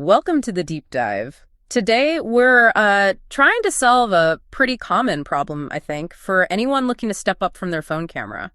Welcome to the deep dive. Today, we're trying to solve a pretty common problem, I think, for anyone looking to step up from their phone camera.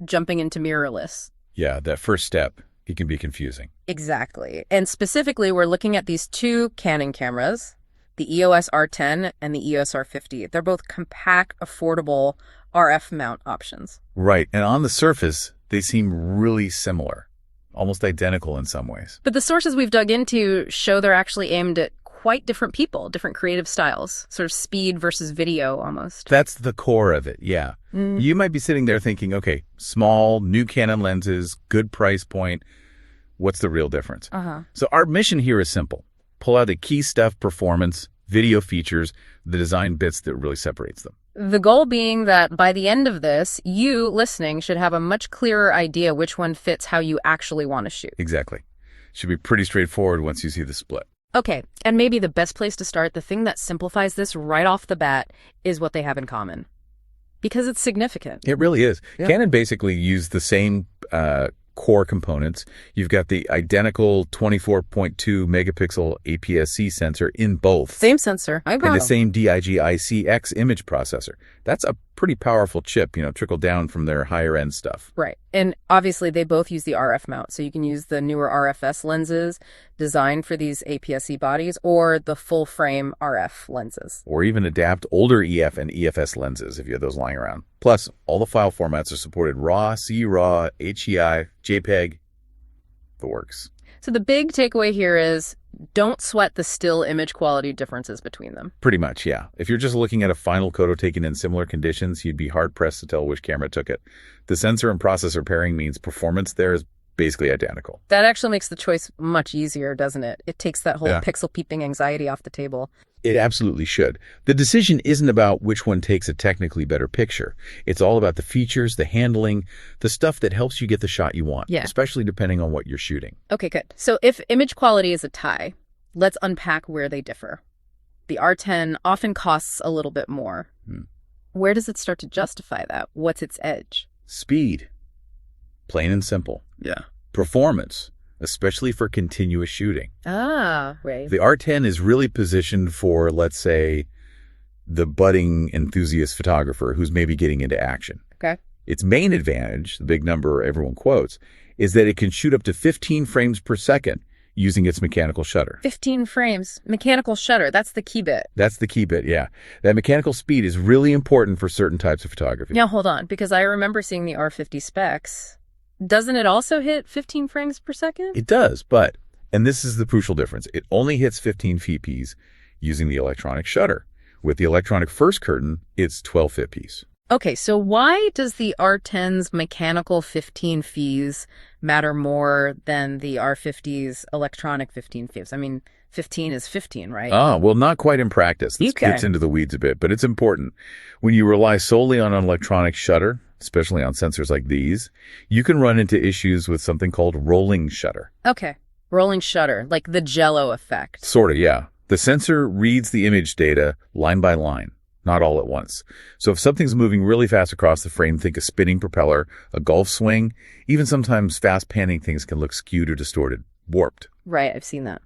Jumping into mirrorless. Yeah, that first step, it can be confusing. Exactly. And specifically, we're looking at these two Canon cameras, the EOS R10 and the EOS R50. They're both compact, affordable RF mount options. Right, and on the surface, they seem really similar, almost identical in some ways. But the sources we've dug into show they're actually aimed at quite different people, different creative styles, sort of speed versus video almost. That's the core of it, yeah. You might be sitting there thinking, okay, small, new Canon lenses, good price point. What's the real difference? So our mission here is simple. Pull out the key stuff, performance, video features, the design bits that really separates them. The goal being that by the end of this, you listening should have a much clearer idea which one fits how you actually want to shoot. Exactly. Should be pretty straightforward once you see the split. Okay, and maybe the best place to start, the thing that simplifies this right off the bat, is what they have in common. Because it's significant. It really is. Yeah. Canon basically used the same core components. You've got the identical 24.2 megapixel APS-C sensor in both. Same sensor. And the same DIG-IC-X image processor. That's a pretty powerful chip, trickled down from their higher end stuff. Right. And obviously they both use the RF mount. So you can use the newer RFS lenses designed for these APS-C bodies or the full frame RF lenses. Or even adapt older EF and EFS lenses if you have those lying around. Plus, all the file formats are supported RAW, CRAW, HEI, JPEG, the works. So the big takeaway here is don't sweat the still image quality differences between them. Pretty much, yeah. If you're just looking at a final photo taken in similar conditions, you'd be hard-pressed to tell which camera took it. The sensor and processor pairing means performance there is basically identical. That actually makes the choice much easier, doesn't it? It takes that whole pixel peeping anxiety off the table. It absolutely should. The decision isn't about which one takes a technically better picture. It's all about the features, the handling, the stuff that helps you get the shot you want, especially depending on what you're shooting. Okay, good. So if image quality is a tie, let's unpack where they differ. The R10 often costs a little bit more. Where does it start to justify that? What's its edge? Speed. Plain and simple. Yeah. Performance, especially for continuous shooting. Ah, right. The R10 is really positioned for, let's say, the budding enthusiast photographer who's maybe getting into action. Okay. Its main advantage, the big number everyone quotes, is that it can shoot up to 15 frames per second using its mechanical shutter. 15 frames. Mechanical shutter. That's the key bit. That's the key bit, yeah. That mechanical speed is really important for certain types of photography. Now, hold on, because I remember seeing the R50 specs. Doesn't it also hit 15 frames per second? It does, but, and this is the crucial difference, it only hits 15 fps using the electronic shutter. With the electronic first curtain, it's 12 fps. Okay, so why does the R10's mechanical 15 fps matter more than the R50's electronic 15 fps? I mean, 15 is 15, right? Ah, well, not quite in practice. This gets into the weeds a bit, but it's important. When you rely solely on an electronic shutter, especially on sensors like these, you can run into issues with something called rolling shutter. Okay, rolling shutter, like the Jell-O effect. Sort of, yeah. The sensor reads the image data line by line, not all at once. So if something's moving really fast across the frame, think a spinning propeller, a golf swing, even sometimes fast panning things can look skewed or distorted, warped. Right, I've seen that.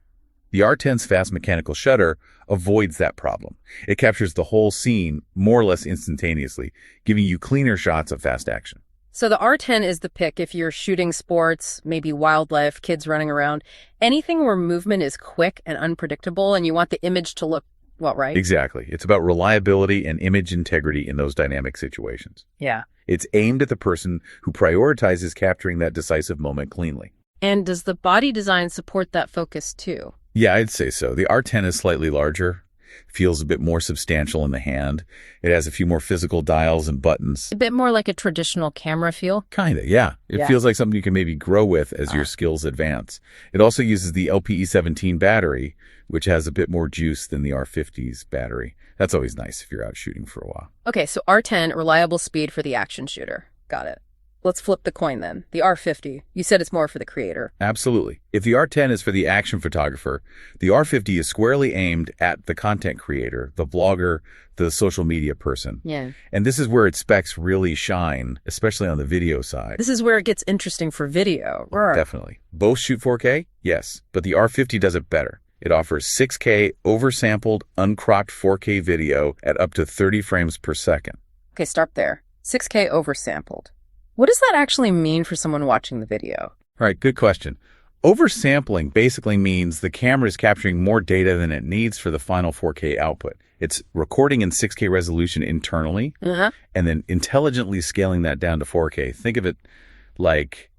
The R10's fast mechanical shutter avoids that problem. It captures the whole scene more or less instantaneously, giving you cleaner shots of fast action. So the R10 is the pick if you're shooting sports, maybe wildlife, kids running around, anything where movement is quick and unpredictable and you want the image to look, right? Exactly. It's about reliability and image integrity in those dynamic situations. Yeah. It's aimed at the person who prioritizes capturing that decisive moment cleanly. And does the body design support that focus too? Yeah, I'd say so. The R10 is slightly larger, feels a bit more substantial in the hand. It has a few more physical dials and buttons. A bit more like a traditional camera feel? Kinda, yeah. It feels like something you can maybe grow with as your skills advance. It also uses the LPE17 battery, which has a bit more juice than the R50's battery. That's always nice if you're out shooting for a while. Okay, so R10, reliable speed for the action shooter. Got it. let's flip the coin then. The R50, you said it's more for the creator. Absolutely. If the R10 is for the action photographer, the R50 is squarely aimed at the content creator, the vlogger, the social media person. Yeah. And this is where its specs really shine, especially on the video side. This is where it gets interesting for video. Definitely. Both shoot 4K? Yes. But the R50 does it better. It offers 6K oversampled, uncropped 4K video at up to 30 frames per second. Okay, stop there. 6K oversampled. What does that actually mean for someone watching the video? All right, good question. Oversampling basically means the camera is capturing more data than it needs for the final 4K output. It's recording in 6K resolution internally and then intelligently scaling that down to 4K. Think of it like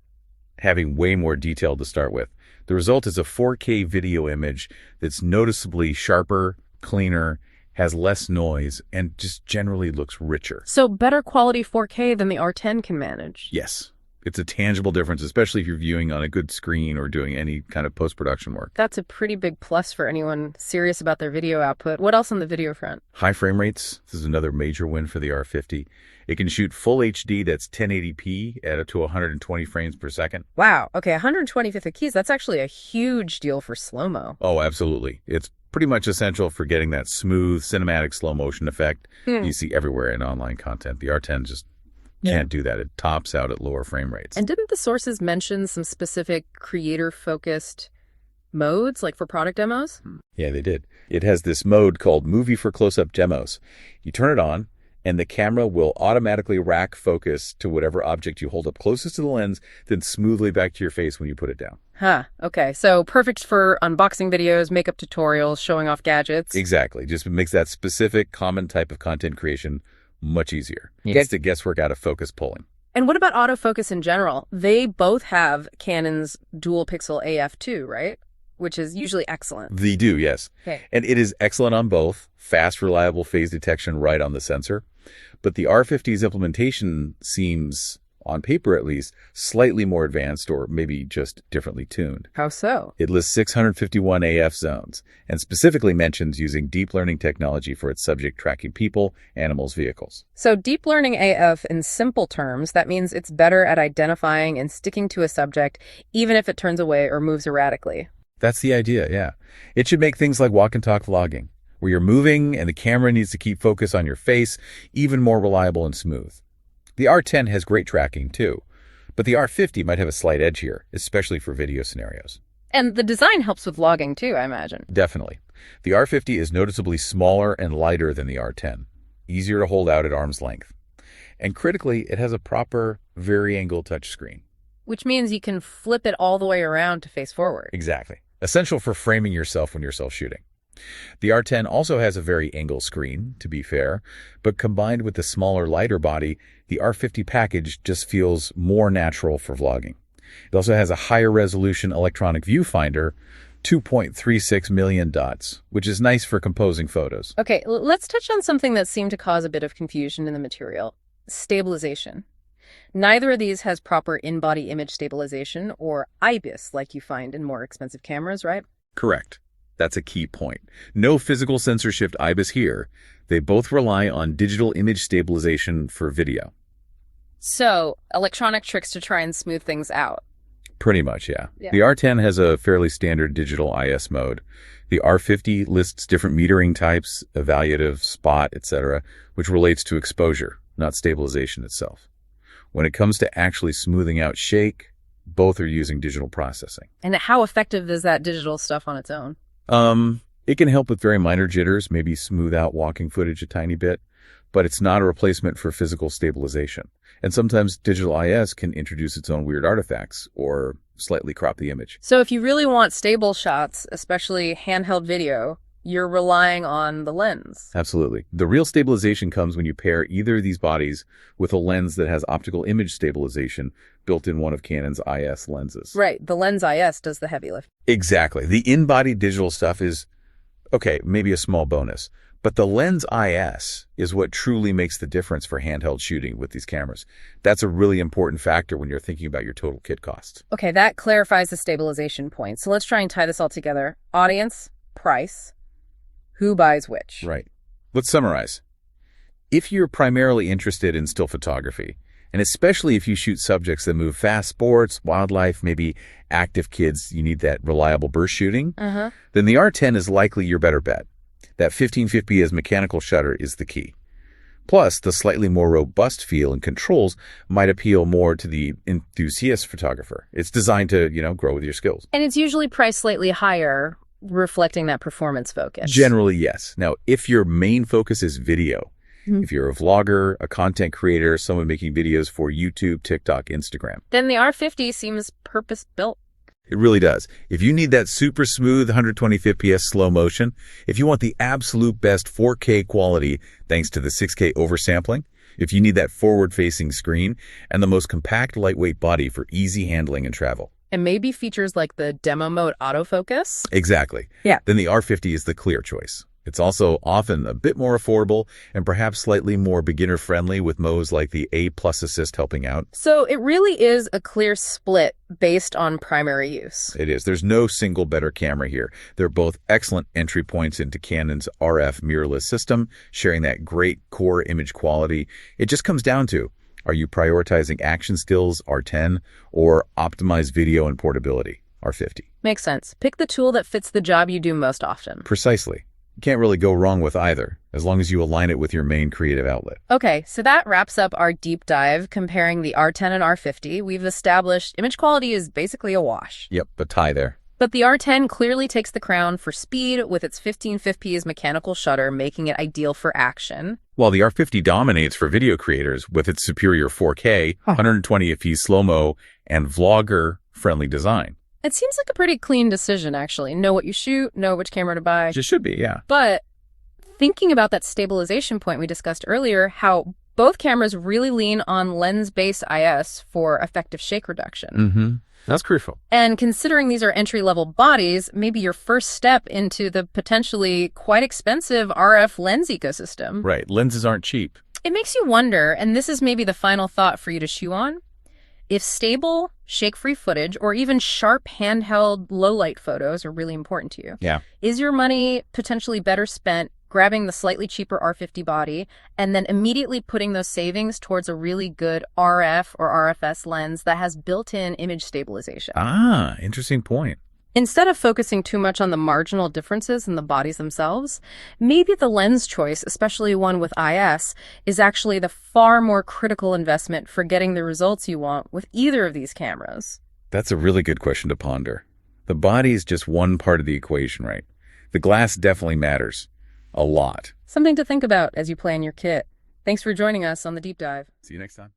having way more detail to start with. The result is a 4K video image that's noticeably sharper, cleaner, has less noise, and just generally looks richer. So better quality 4K than the R10 can manage? Yes. It's a tangible difference, especially if you're viewing on a good screen or doing any kind of post-production work. That's a pretty big plus for anyone serious about their video output. What else on the video front? High frame rates. This is another major win for the R50. It can shoot full HD, that's 1080p at up to 120 frames per second. Wow. Okay, 125th of keys. That's actually a huge deal for slow-mo. Oh, absolutely. It's pretty much essential for getting that smooth cinematic slow motion effect you see everywhere in online content. The R10 just can't do that. It tops out at lower frame rates. And didn't the sources mention some specific creator-focused modes, like for product demos? Yeah, they did. It has this mode called Movie for Close-Up Demos. You turn it on, and the camera will automatically rack focus to whatever object you hold up closest to the lens, then smoothly back to your face when you put it down. Huh. Okay. So perfect for unboxing videos, makeup tutorials, showing off gadgets. Exactly. Just makes that specific common type of content creation much easier. Gets the guesswork out of focus pulling. And what about autofocus in general? They both have Canon's dual pixel AF2, right? Which is usually excellent. They do, yes. Okay. And it is excellent on both. Fast, reliable phase detection right on the sensor. But the R50's implementation seems, on paper at least, slightly more advanced or maybe just differently tuned. How so? It lists 651 AF zones and specifically mentions using deep learning technology for its subject tracking people, animals, vehicles. So deep learning AF, in simple terms, that means it's better at identifying and sticking to a subject, even if it turns away or moves erratically. That's the idea, yeah. It should make things like walk and talk vlogging, where you're moving and the camera needs to keep focus on your face, even more reliable and smooth. The R10 has great tracking too, but the R50 might have a slight edge here, especially for video scenarios. And the design helps with vlogging too, I imagine. Definitely. The R50 is noticeably smaller and lighter than the R10, easier to hold out at arm's length. And critically, it has a proper vari-angle touchscreen. Which means you can flip it all the way around to face forward. Exactly. Essential for framing yourself when you're self-shooting. The R10 also has a vari-angle screen, to be fair, but combined with the smaller, lighter body, the R50 package just feels more natural for vlogging. It also has a higher resolution electronic viewfinder, 2.36 million dots, which is nice for composing photos. Okay, let's touch on something that seemed to cause a bit of confusion in the material. Stabilization. Neither of these has proper in-body image stabilization or IBIS like you find in more expensive cameras, right? Correct. That's a key point. No physical sensor shift IBIS here. They both rely on digital image stabilization for video. So, electronic tricks to try and smooth things out. Pretty much, yeah. The R10 has a fairly standard digital IS mode. The R50 lists different metering types, evaluative, spot, etc., which relates to exposure, not stabilization itself. When it comes to actually smoothing out shake, both are using digital processing. And how effective is that digital stuff on its own? It can help with very minor jitters, maybe smooth out walking footage a tiny bit, but it's not a replacement for physical stabilization. And sometimes digital IS can introduce its own weird artifacts or slightly crop the image. So if you really want stable shots, especially handheld video, you're relying on the lens. Absolutely. The real stabilization comes when you pair either of these bodies with a lens that has optical image stabilization built in one of Canon's IS lenses. Right. The lens IS does the heavy lift. Exactly. The in-body digital stuff is, okay, maybe a small bonus. But the lens IS is what truly makes the difference for handheld shooting with these cameras. That's a really important factor when you're thinking about your total kit cost. Okay, that clarifies the stabilization point. So let's try and tie this all together. Audience, price, who buys which? Right. Let's summarize. If you're primarily interested in still photography And especially if you shoot subjects that move fast, sports, wildlife, maybe active kids, you need that reliable burst shooting, then the R10 is likely your better bet. That 1550 as mechanical shutter is the key. Plus, the slightly more robust feel and controls might appeal more to the enthusiast photographer. It's designed to, grow with your skills. And it's usually priced slightly higher, reflecting that performance focus. Generally, yes. Now, if your main focus is video, if you're a vlogger, a content creator, someone making videos for YouTube, TikTok, Instagram, then the R50 seems purpose-built. It really does. If you need that super smooth 120 FPS slow motion, if you want the absolute best 4K quality thanks to the 6K oversampling, if you need that forward-facing screen, and the most compact, lightweight body for easy handling and travel. And maybe features like the demo mode autofocus? Exactly. Yeah. Then the R50 is the clear choice. It's also often a bit more affordable and perhaps slightly more beginner-friendly with modes like the A+ assist helping out. So it really is a clear split based on primary use. It is. There's no single better camera here. They're both excellent entry points into Canon's RF mirrorless system, sharing that great core image quality. It just comes down to, are you prioritizing action skills, R10, or optimized video and portability, R50? Makes sense. Pick the tool that fits the job you do most often. Precisely. You can't really go wrong with either, as long as you align it with your main creative outlet. Okay, so that wraps up our deep dive comparing the R10 and R50. We've established image quality is basically a wash. Yep, a tie there. But the R10 clearly takes the crown for speed with its 1550's mechanical shutter, making it ideal for action. While the R50 dominates for video creators with its superior 4K, 120 fps slow-mo, and vlogger-friendly design. It seems like a pretty clean decision, actually. Know what you shoot, know which camera to buy. Just should be, yeah. But thinking about that stabilization point we discussed earlier, how both cameras really lean on lens-based IS for effective shake reduction. That's crucial. And considering these are entry-level bodies, maybe your first step into the potentially quite expensive RF lens ecosystem. Right. Lenses aren't cheap. It makes you wonder, and this is maybe the final thought for you to chew on, if stable, shake-free footage or even sharp handheld low-light photos are really important to you. Yeah. Is your money potentially better spent grabbing the slightly cheaper R50 body and then immediately putting those savings towards a really good RF or RFS lens that has built-in image stabilization? Ah, interesting point. Instead of focusing too much on the marginal differences in the bodies themselves, maybe the lens choice, especially one with IS, is actually the far more critical investment for getting the results you want with either of these cameras. That's a really good question to ponder. The body is just one part of the equation, right? The glass definitely matters. A lot. Something to think about as you plan your kit. Thanks for joining us on The Deep Dive. See you next time.